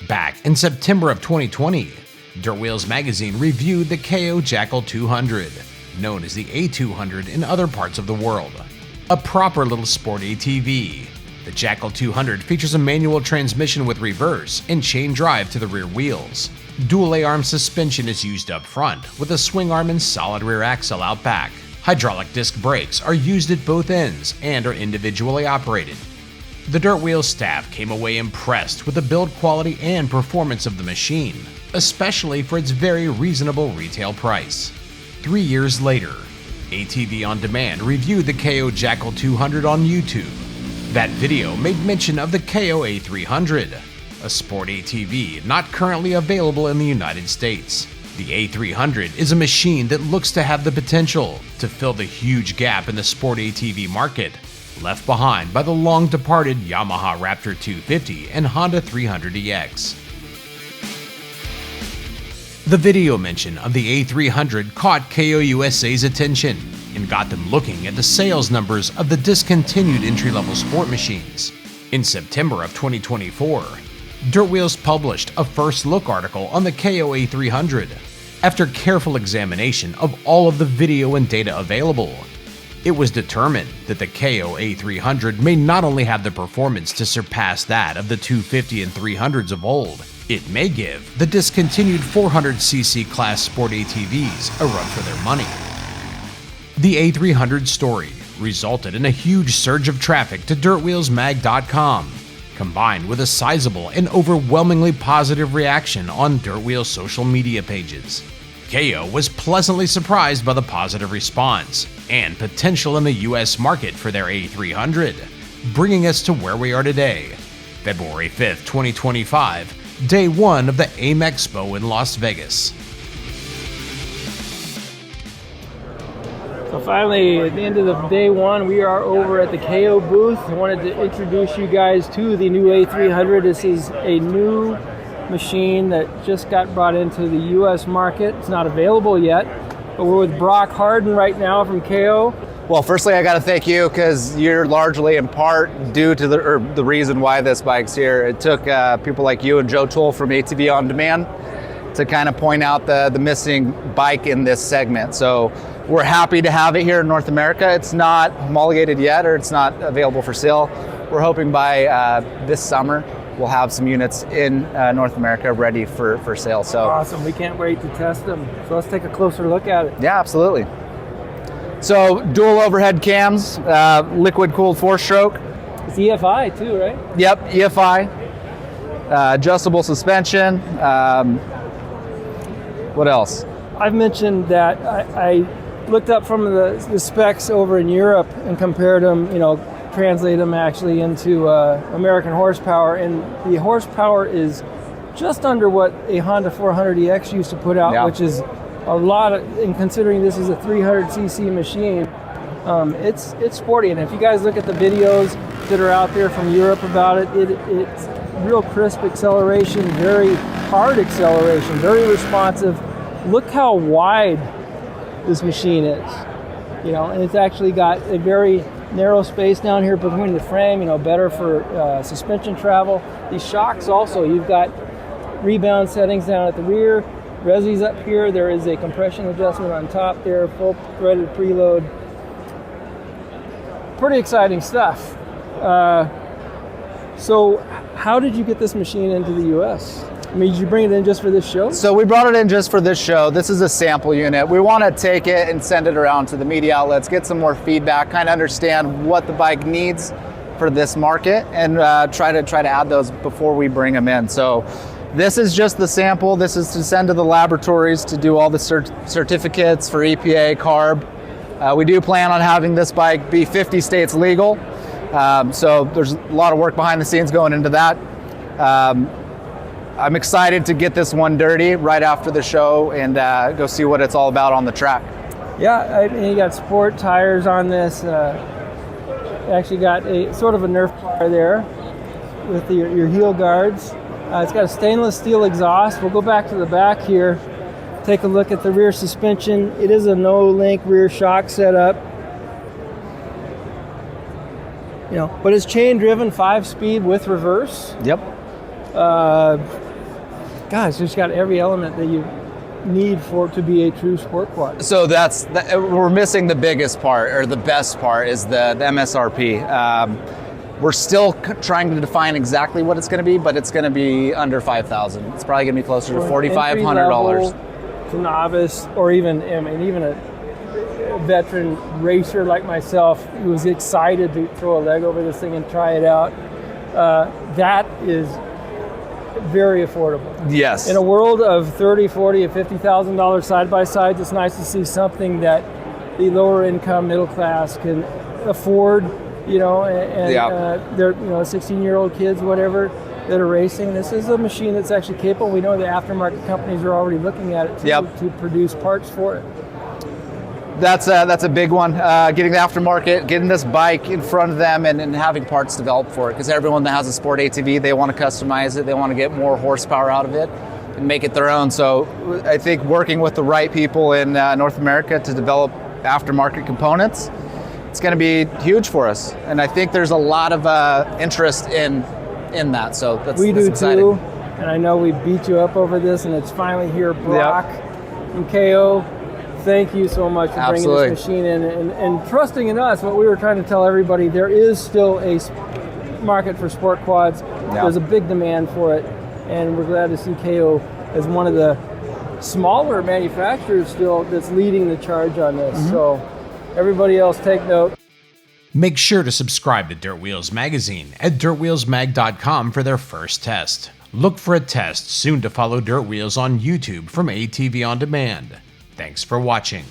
Back in September of 2020, Dirt Wheels magazine reviewed the Kayo Jackal 200, known as the A200 in other parts of the world. A proper little sport ATV. The Jackal 200 features a manual transmission with reverse and chain drive to the rear wheels. Dual A-arm suspension is used up front, with a swing arm and solid rear axle out back. Hydraulic disc brakes are used at both ends and are individually operated. The Dirt Wheels staff came away impressed with the build quality and performance of the machine, especially for its very reasonable retail price. 3 years later, ATV On Demand reviewed the Kayo Jackal 200 on YouTube. That video made mention of the Kayo A300, a sport ATV not currently available in the United States. The A300 is a machine that looks to have the potential to fill the huge gap in the sport ATV market, left behind by the long-departed Yamaha Raptor 250 and Honda 300EX. The video mention of the A300 caught Kayo USA's attention and got them looking at the sales numbers of the discontinued entry-level sport machines. In September of 2024, Dirt Wheels published a first look article on the Kayo A300. After careful examination of all of the video and data available, it was determined that the Kayo A300 may not only have the performance to surpass that of the 250 and 300s of old, it may give the discontinued 400cc class sport ATVs a run for their money. The A300 story resulted in a huge surge of traffic to DirtWheelsMag.com, combined with a sizable and overwhelmingly positive reaction on Dirt Wheels social media pages. Kayo was pleasantly surprised by the positive response and potential in the US market for their A300, bringing us to where we are today, February 5th, 2025, day one of the AIMExpo in Las Vegas. So finally, at the end of the day one, we are over at the Kayo booth. I wanted to introduce you guys to the new A300. This is a new machine that just got brought into the US market. It's not available yet, but we're with Brock Harden right now from Kayo. Well, firstly, I got to thank you because you're largely in part due to the reason why this bike's here. It took people like you and Joe Toole from ATV On Demand to kind of point out the missing bike in this segment. So we're happy to have it here in North America. It's not homologated yet, or it's not available for sale. We're hoping by this summer we'll have some units in North America ready for sale. So awesome, we can't wait to test them. So let's take a closer look at it. Yeah, absolutely. So dual overhead cams, liquid cooled 4-stroke. It's EFI too, right? Yep, EFI. Adjustable suspension. What else? I've mentioned that I looked up some of the specs over in Europe and compared them, translate them actually into American horsepower, and the horsepower is just under what a Honda 400EX used to put out, yeah, which is a lot and considering this is a 300cc machine, it's sporty. And if you guys look at the videos that are out there from Europe about it's real crisp acceleration, very hard acceleration, very responsive. Look how wide this machine is, and it's actually got a very narrow space down here between the frame, better for suspension travel. These shocks also, you've got rebound settings down at the rear, Resi's up here, there is a compression adjustment on top there, full threaded preload. Pretty exciting stuff. So how did you get this machine into the US? I mean, did you bring it in just for this show? So we brought it in just for this show. This is a sample unit. We want to take it and send it around to the media outlets, get some more feedback, kind of understand what the bike needs for this market, and try to add those before we bring them in. So this is just the sample. This is to send to the laboratories to do all the certificates for EPA, CARB. We do plan on having this bike be 50 states legal. So there's a lot of work behind the scenes going into that. I'm excited to get this one dirty right after the show and go see what it's all about on the track. Yeah, you got sport tires on this. Actually got a sort of a Nerf bar there with your heel guards. It's got a stainless steel exhaust. We'll go back to the back here, take a look at the rear suspension. It is a no-link rear shock setup. But it's chain driven, 5-speed with reverse. Yep. God, it's just got every element that you need for it to be a true sport quad. So we're missing the biggest part, or the best part, is the MSRP. We're still trying to define exactly what it's going to be, but it's going to be under $5,000. It's probably going to be closer to $4,500 to novice, or even a veteran racer like myself who was excited to throw a leg over this thing and try it out. That is very affordable. Yes. In a world of $30,000, $40,000, and $50,000 side by sides, it's nice to see something that the lower income middle class can afford. They're 16-year-old kids, whatever, that are racing. This is a machine that's actually capable. We know the aftermarket companies are already looking at it to produce parts for it. That's a big one. Getting the aftermarket, getting this bike in front of them, and having parts developed for it. Because everyone that has a Sport ATV, they want to customize it. They want to get more horsepower out of it and make it their own. So I think working with the right people in North America to develop aftermarket components, it's going to be huge for us. And I think there's a lot of interest in that. So that's exciting. Too. And I know we beat you up over this, and it's finally here. Brock and Kayo, thank you so much for bringing this machine in and trusting in us. What we were trying to tell everybody, there is still a market for sport quads. There's a big demand for it, and we're glad to see Kayo as one of the smaller manufacturers still that's leading the charge on this. So everybody else, take note. Make sure to subscribe to Dirt Wheels Magazine at dirtwheelsmag.com for their first test. Look for a test soon to follow Dirt Wheels on YouTube from ATV On Demand. Thanks for watching.